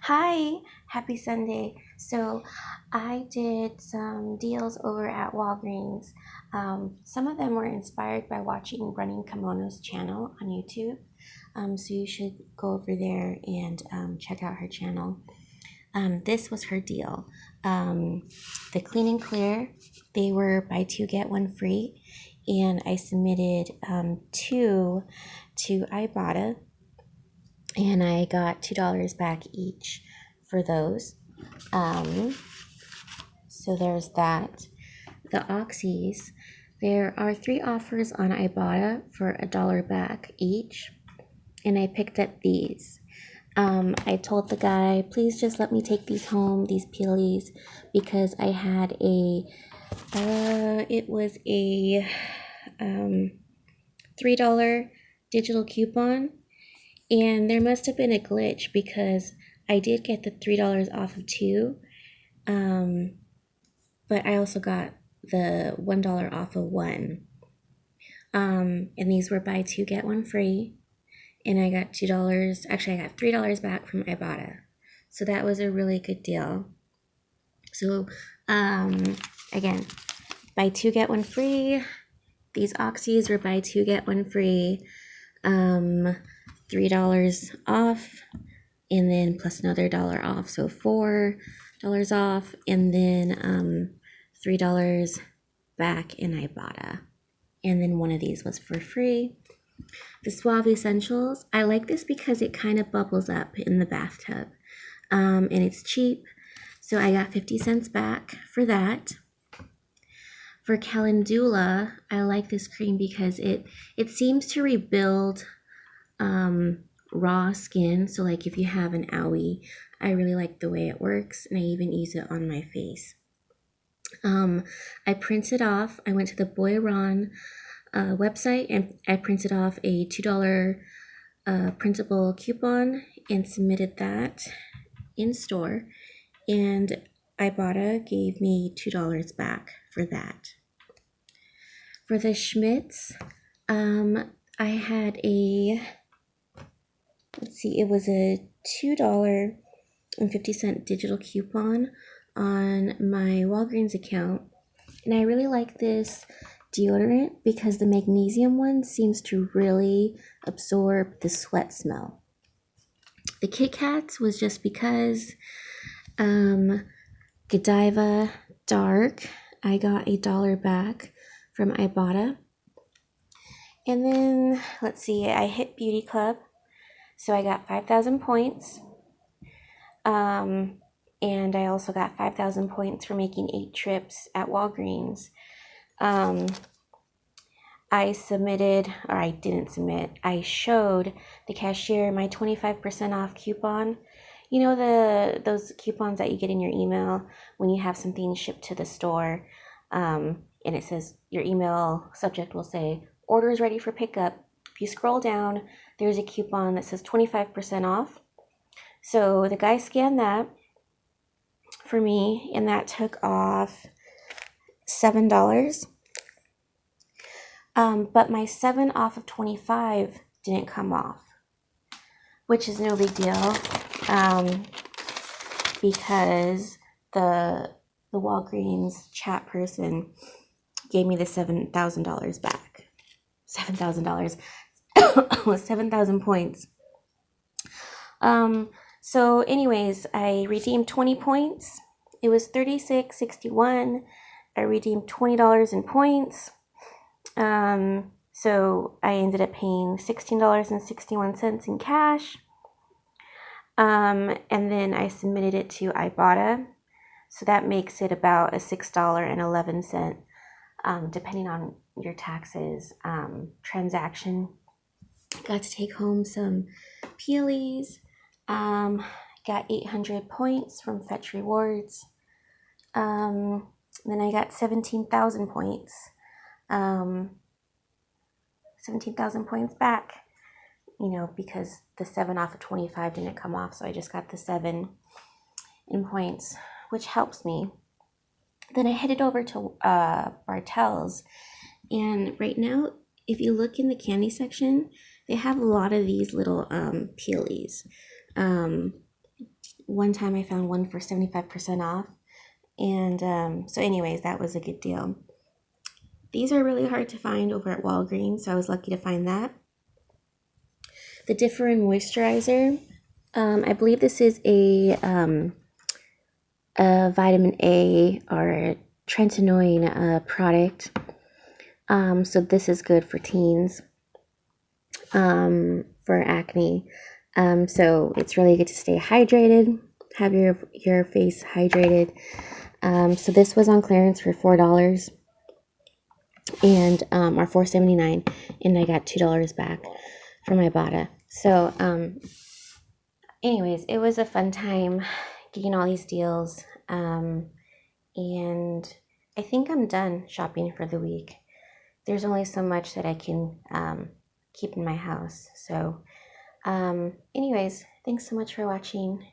Hi, happy Sunday. So I did some deals over at Walgreens. Some of them were inspired by watching Running Kimono's channel on YouTube. So you should go over there and check out her channel. This was her deal. The Clean and Clear, they were buy two, get one free. And I submitted two to IBOTTA, and I got $2 back each for those. So there's that. The Oxys, there are 3 offers on Ibotta for $1 back each, and I picked up these. I told the guy, please just let me take these home, these peelies, because I had it was a $3 digital coupon. And there must have been a glitch because I did get the $3 off of 2, but I also got the $1 off of 1. And these were buy 2, get 1 free. And I got $2, actually I got $3 back from Ibotta. So that was a really good deal. So again, buy 2, get 1 free. These Oxys were buy 2, get 1 free. $3 off, and then plus another $1 off, so $4 off, and then $3 back in Ibotta. And then one of these was for free. The Suave Essentials, I like this because it kind of bubbles up in the bathtub, and it's cheap, so I got 50 cents back for that. For Calendula, I like this cream because it seems to rebuild raw skin. So like if you have an owie, I really like the way it works, and I even use it on my face. I printed off, I went to the Boiron website, and I printed off a $2 printable coupon and submitted that in store, and Ibotta gave me $2 back for that. For the Schmitz, I had a, it was a $2.50 digital coupon on my Walgreens account, and I really like this deodorant because the magnesium one seems to really absorb the sweat smell. The Kit Kats was just because Godiva Dark, I got $1 back from Ibotta. And then let's see, I hit Beauty Club, so I got 5,000 points. And I also got 5,000 points for making 8 trips at Walgreens. I submitted, or I didn't submit, I showed the cashier my 25% off coupon. You know those coupons that you get in your email when you have something shipped to the store, and it says your email subject will say, order is ready for pickup. If you scroll down, there's a coupon that says 25% off. So the guy scanned that for me, and that took off $7. But my 7 off of 25 didn't come off, which is no big deal, because the Walgreens chat person gave me the $7,000 back. $7,000 was 7,000 points. So anyways, I redeemed 20 points. It was $36.61. I redeemed $20 in points. So I ended up paying $16.61 in cash. And then I submitted it to Ibotta. So that makes it about a $6.11, depending on your taxes, transaction. Got to take home some peelies. Got 800 points from Fetch Rewards. Then I got 17,000 points. 17,000 points back, because the 7 off of 25 didn't come off, so I just got the 7 in points, which helps me. Then I headed over to Bartell's, and right now, if you look in the candy section, they have a lot of these little peelies. One time I found one for 75% off. And so anyways, that was a good deal. These are really hard to find over at Walgreens, so I was lucky to find that. The Differin Moisturizer. I believe this is a vitamin A or tretinoin product. So this is good for teens, for acne. So it's really good to stay hydrated, have your face hydrated. So this was on clearance for $4 and or $4.79, and I got $2 back from IBOTTA. So anyways, it was a fun time getting all these deals. And I think I'm done shopping for the week. There's only so much that I can keep in my house. So anyways, thanks so much for watching.